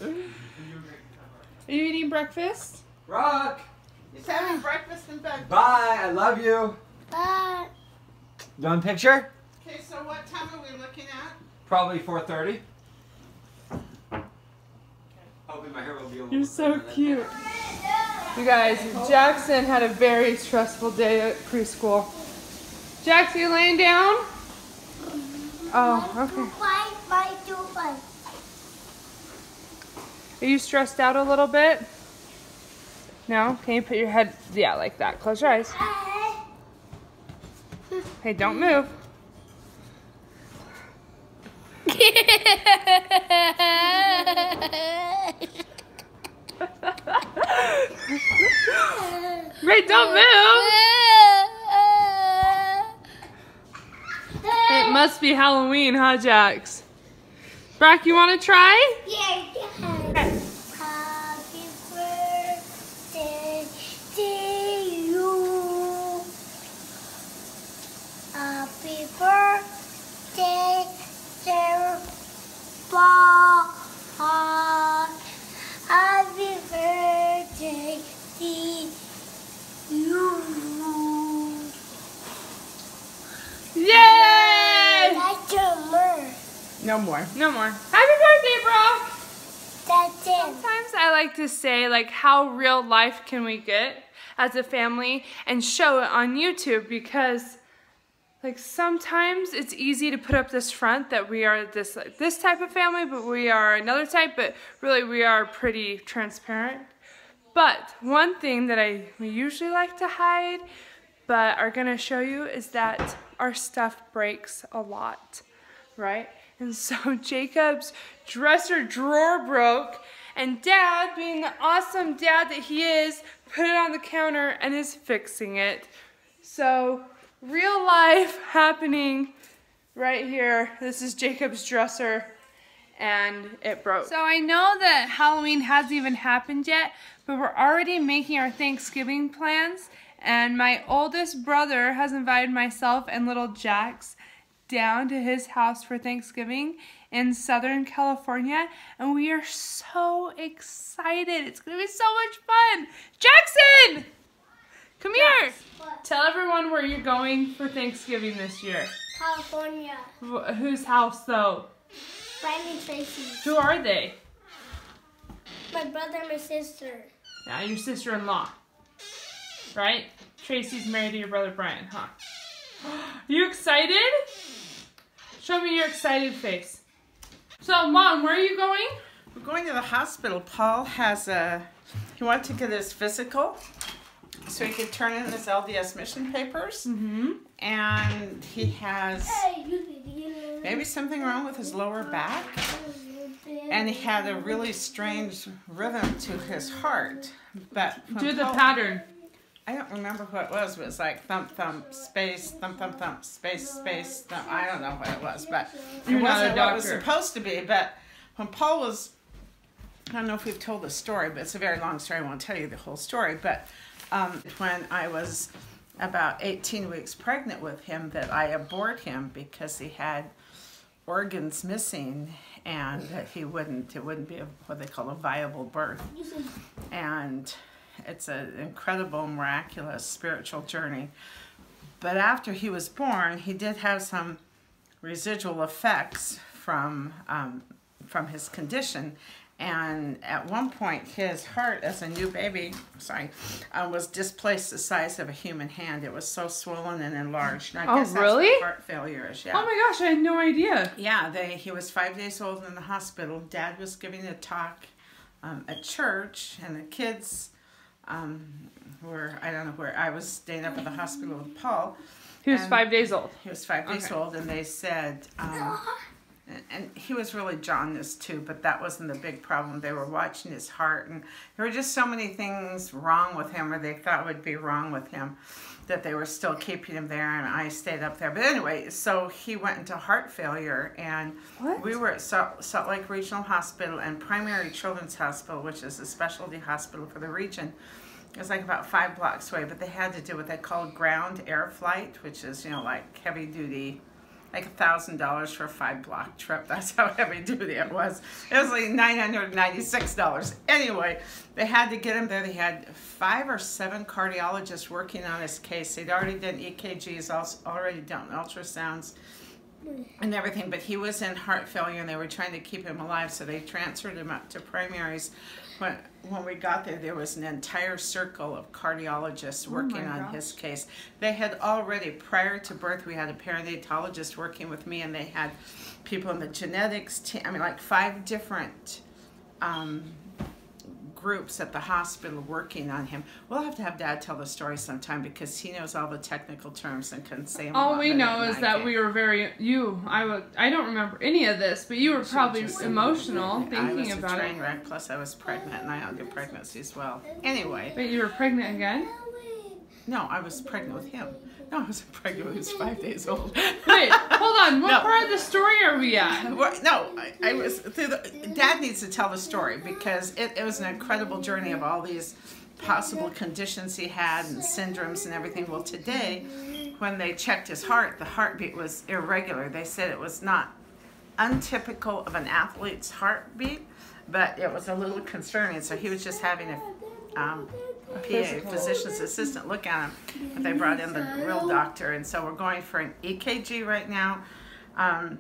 Are you eating breakfast? Rock! He's having breakfast in bed. Bye, I love you. Bye. You want a picture? Okay, so what time are we looking at? Probably 4:30. Hoping my hair will be a little You're so better. cute. You guys, Jackson had a very stressful day at preschool. Jackson, you laying down? Oh, okay. Are you stressed out a little bit? No? Can you put your head, yeah, like that. Close your eyes. Hey, don't move. Ray, don't move. It must be Halloween, huh, Jax? Brock, you want to try? Yeah. Okay. Happy birthday to you. Happy birthday, dear Bob. Happy birthday to you. Yay! That's your more. No more. No more. Happy birthday, Brock! That's it. Sometimes I like to say, like, how real life can we get as a family and show it on YouTube, because like sometimes it's easy to put up this front that we are this type of family, but we are another type, but really we are pretty transparent. But one thing that we usually like to hide, but are gonna show you, is that our stuff breaks a lot, right? And so Jacob's dresser drawer broke, and Dad, being the awesome dad that he is, put it on the counter and is fixing it. So real life happening right here. This is Jacob's dresser and it broke. So I know that Halloween hasn't even happened yet, but we're already making our Thanksgiving plans, and my oldest brother has invited myself and little Jax down to his house for Thanksgiving in Southern California, and we are so excited. It's gonna be so much fun. Jackson! Come here. What? Tell everyone where you're going for Thanksgiving this year. California. Whose house though? Brian and Tracy's. Who are they? My brother and my sister. Yeah, your sister-in-law. Right? Tracy's married to your brother Brian, huh? You excited? Show me your excited face. So, Mom, where are you going? We're going to the hospital. Paul he wanted to get his physical so he could turn in his LDS mission papers. Mm-hmm. And he has maybe something wrong with his lower back. And he had a really strange rhythm to his heart. But Do the pattern. I don't remember what it was. It was like thump, thump, space, thump, thump, thump, space, space. Thump. I don't know what it was, but You're it not wasn't a what it was doctor. supposed to be. But when Paul was, I don't know if we've told the story, but it's a very long story. I won't tell you the whole story. But when I was about 18 weeks pregnant with him, that I aborted him because he had organs missing, and that it wouldn't be what they call a viable birth. And it's an incredible, miraculous spiritual journey. But after he was born, he did have some residual effects from his condition. And at one point, his heart, as a new baby, was displaced the size of a human hand. It was so swollen and enlarged. And I guess really? that's what heart failure is. Yeah. Oh my gosh, I had no idea. Yeah, he was 5 days old in the hospital. Dad was giving a talk at church, and the kids were, I don't know where, I was staying up at the hospital with Paul. He was 5 days old. He was 5 days old, and they said, and he was really jaundiced too, but that wasn't the big problem. They were watching his heart, and there were just so many things wrong with him, or they thought would be wrong with him, that they were still keeping him there, and I stayed up there. But anyway, so he went into heart failure, and we were at Salt Lake Regional Hospital and Primary Children's Hospital, which is a specialty hospital for the region. It was like about 5 blocks away, but they had to do what they called ground air flight, which is, like heavy duty like $1,000 for a 5-block trip. That's how heavy duty it was. It was like $996. Anyway, they had to get him there. They had 5 or 7 cardiologists working on his case. They'd already done EKGs, already done ultrasounds and everything, but he was in heart failure and they were trying to keep him alive, so they transferred him up to primaries. When we got there, there was an entire circle of cardiologists working on his case. They had already, prior to birth, we had a perinatologist working with me, and they had people in the genetics team, I mean, like 5 different groups at the hospital working on him. We'll have to have Dad tell the story sometime because he knows all the technical terms and can say them. All we know is that we were very, I don't remember any of this, but you were probably emotional thinking about it. I was a train wreck, plus I was pregnant, and I had a pregnancy as well. Anyway. Wait, you were pregnant again? No, I was pregnant with him. No, I wasn't pregnant when he was 5 days old. Wait, hold on. What part of the story are we at? No, I was through Dad needs to tell the story because it was an incredible journey of all these possible conditions he had and syndromes and everything. Well, today, when they checked his heart, the heartbeat was irregular. They said it was not untypical of an athlete's heartbeat, but it was a little concerning. So he was just having a PA, physician's assistant, look at him, but they brought in the real doctor, and so we're going for an EKG right now, a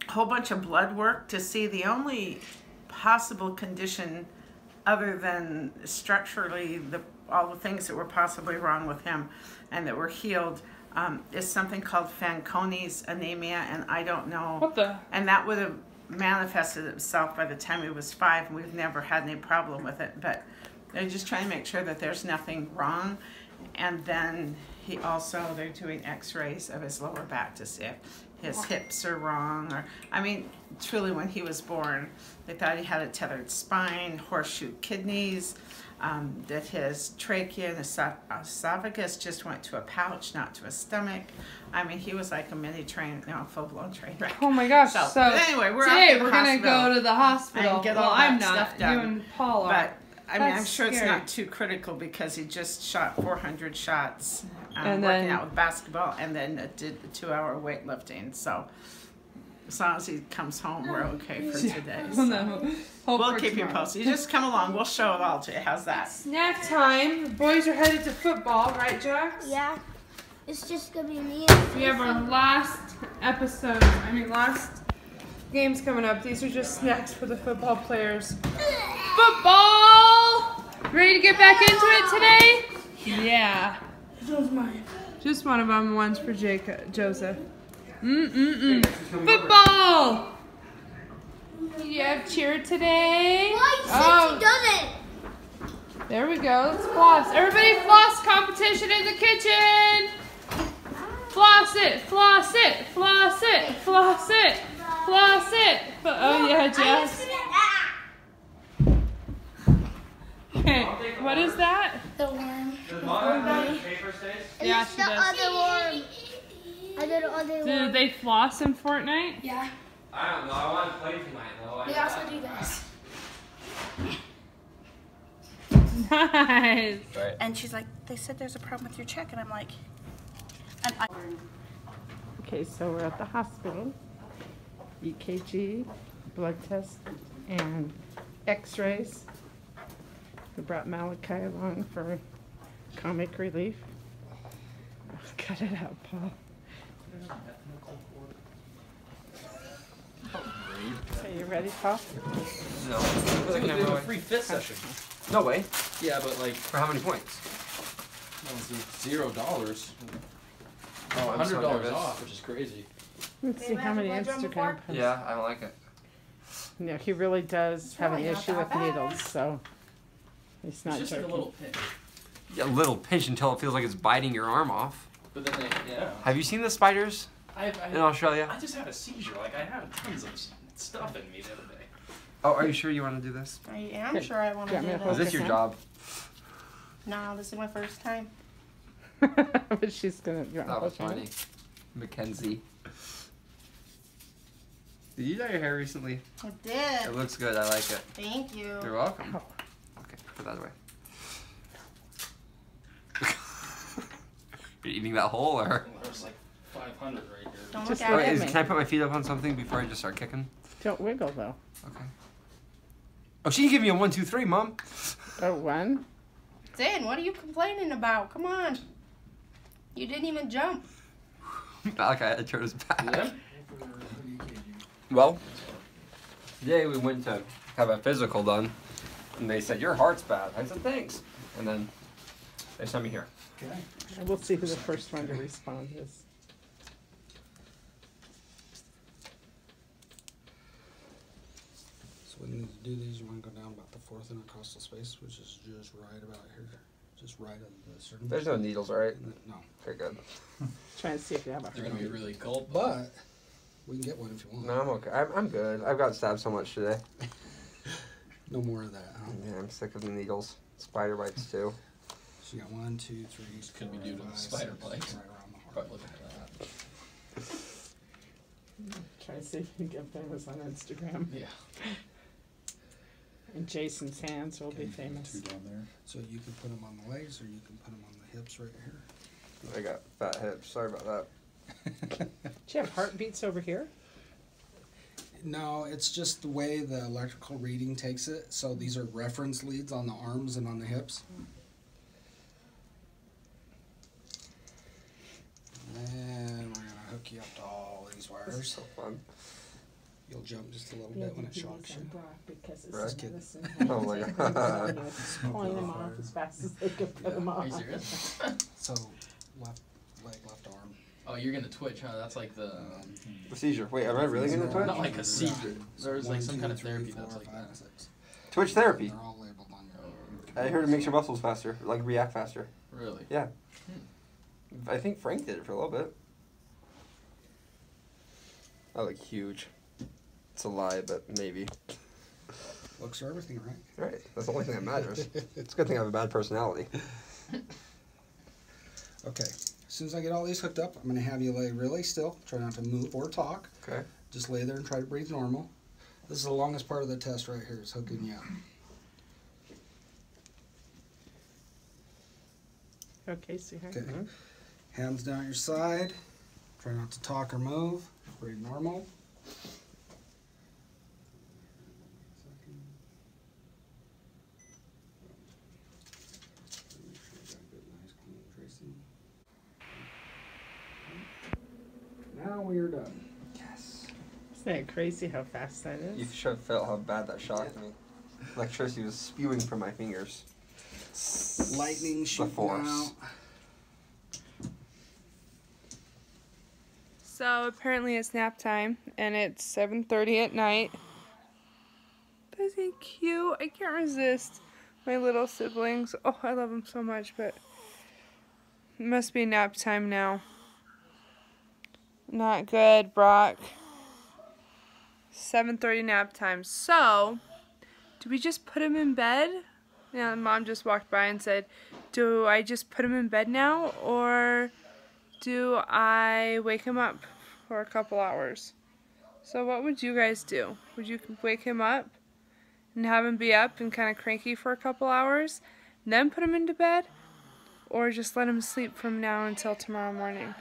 whole bunch of blood work to see the only possible condition other than structurally all the things that were possibly wrong with him and that were healed is something called Fanconi's anemia, and I don't know. What the? And that would have manifested itself by the time he was 5, and we've never had any problem with it, but they're just trying to make sure that there's nothing wrong. And then they're doing x-rays of his lower back to see if his hips are wrong. Or, I mean, truly when he was born, they thought he had a tethered spine, horseshoe kidneys, that his trachea and esophagus just went to a pouch, not to a stomach. I mean, he was like a mini train, full-blown train wreck. Oh my gosh. So anyway, today we're going to go to the hospital. And get all that stuff done. You and Paul are. But I mean, I'm sure scary. it's not too critical because he just shot 400 shots working out with basketball and then did the 2-hour weightlifting. So as long as he comes home, we're okay for today. So. We'll keep you posted. You just come along. We'll show it all to you. How's that? Snack time. The boys are headed to football, right, Jax? Yeah. It's just going to be me. We have our last games coming up. These are just snacks for the football players. Football! Ready to get back into it today? Yeah. Just one of them. One's for Joseph. Football! You have cheer today? Why? She doesn't. There we go. Let's floss. Everybody floss competition in the kitchen. Floss it, floss it, floss it, floss it, floss it. Oh yeah, Jess. Okay, what is that? The worm. Does Mom have the paper stays? Yeah, It's she the does. other worm. I did the other Do worm. they floss in Fortnite? Yeah. I don't know. I want to play tonight, though. They also do this. Nice. Right. And she's like, they said there's a problem with your check. And I'm like, Okay, so we're at the hospital. EKG, blood test, and x-rays. We brought Malachi along for comic relief. Cut it out, Paul. So you ready, Paul? No. We're gonna do a free fifth session. No way. Yeah, but like, For how many points? $0. Oh, I'm so $100 nervous. off, which is crazy. Let's see how many Instagram posts. Yeah, I don't like it. No, he really does have an issue with needles, so he's not It's just like a joking. little pinch. Yeah, a little pinch until it feels like it's biting your arm off. But then yeah. Have you seen the spiders in Australia? I just had a seizure. Like, I had tons of stuff in me the other day. Oh, are you sure you want to do this? I am sure I want to Yeah, do I'm Is gonna this. this your job? No, this is my first time. But she's gonna. You want That to was push on funny. it? Mackenzie. Did you dye your hair recently? I It did. looks good. I like it. Thank you. You're welcome. Oh. Okay, put that away. You're eating that whole, or? There's like 500 right here. Don't Just look look at at it. me. Can I put my feet up on something before I just start kicking? Don't wiggle though. Okay. Oh, she can give me a 1, 2, 3, Mom. Oh, 1. Zane, what are you complaining about? Come on. You didn't even jump. Malachi had to turn his back. Yeah. Well, today we went to have a physical done, and they said, your heart's bad. I said, thanks. And then they sent me here. Okay. And we'll see who the first one to respond is. So when you do these, you want to go down about the 4th intercostal space, which is just right about here. Just right at the sternum. There's no needles, right? No. Okay, good. Trying to see if you have a They're gonna be really cold. But we can get one if you want. No, I'm okay. I'm good. I've got stabbed so much today. No more of that, huh? Yeah, I'm sick of the needles. Spider bites, too. So you got 1, 2, 3, Could be 4, due to 5, spider 6, bites. right around the heart. Probably looking at that. Try to see if you can get famous on Instagram. Yeah. And Jason's hands will be Okay, famous. Two down there. So you can put them on the legs or you can put them on the hips right here. I got fat hips. Sorry about that. Do you have heartbeats over here? No, it's just the way the electrical reading takes it. So these are reference leads on the arms and on the hips. And we're gonna hook you up to all these This is wires. so fun. You'll jump just a little bit when it shocks you. Because it's Right. medicine. Oh my God. Pulling them off as fast as they can put them Are off. you serious? So left leg, left arm. Oh, you're gonna twitch, huh? That's like the The seizure. Wait, am I really going to not twitch? like a seizure. There's like 1, some 2, kind of 3, therapy 4, that's like 5, that. 6. Twitch therapy. They're all labeled on your. I heard it makes your muscles faster, like react faster. Really? Yeah. I think Frank did it for a little bit. I look huge. It's a lie, but maybe. Looks are everything, right? Right. That's the only thing that matters. It's a good thing I have a bad personality. Okay. As soon as I get all these hooked up, I'm going to have you lay really still. Try not to move or talk. Okay. Just lay there and try to breathe normal. This is the longest part of the test right here, is hooking you up. Okay, sweetheart. Okay. Hands down at your side. Try not to talk or move. Breathe normal. Now we are done. Yes. Isn't that crazy how fast that You is? should have felt how bad that shocked me. Electricity was spewing from my fingers. Lightning The shooting force. out. So apparently it's nap time and it's 7:30 at night. Isn't he cute? I can't resist my little siblings. Oh, I love them so much, but it must be nap time now. Not good, Brock. 7:30 nap time. So, do we just put him in bed? Yeah, Mom just walked by and said, do I just put him in bed now, or do I wake him up for a couple hours? So what would you guys do? Would you wake him up and have him be up and kind of cranky for a couple hours, and then put him into bed? Or just let him sleep from now until tomorrow morning?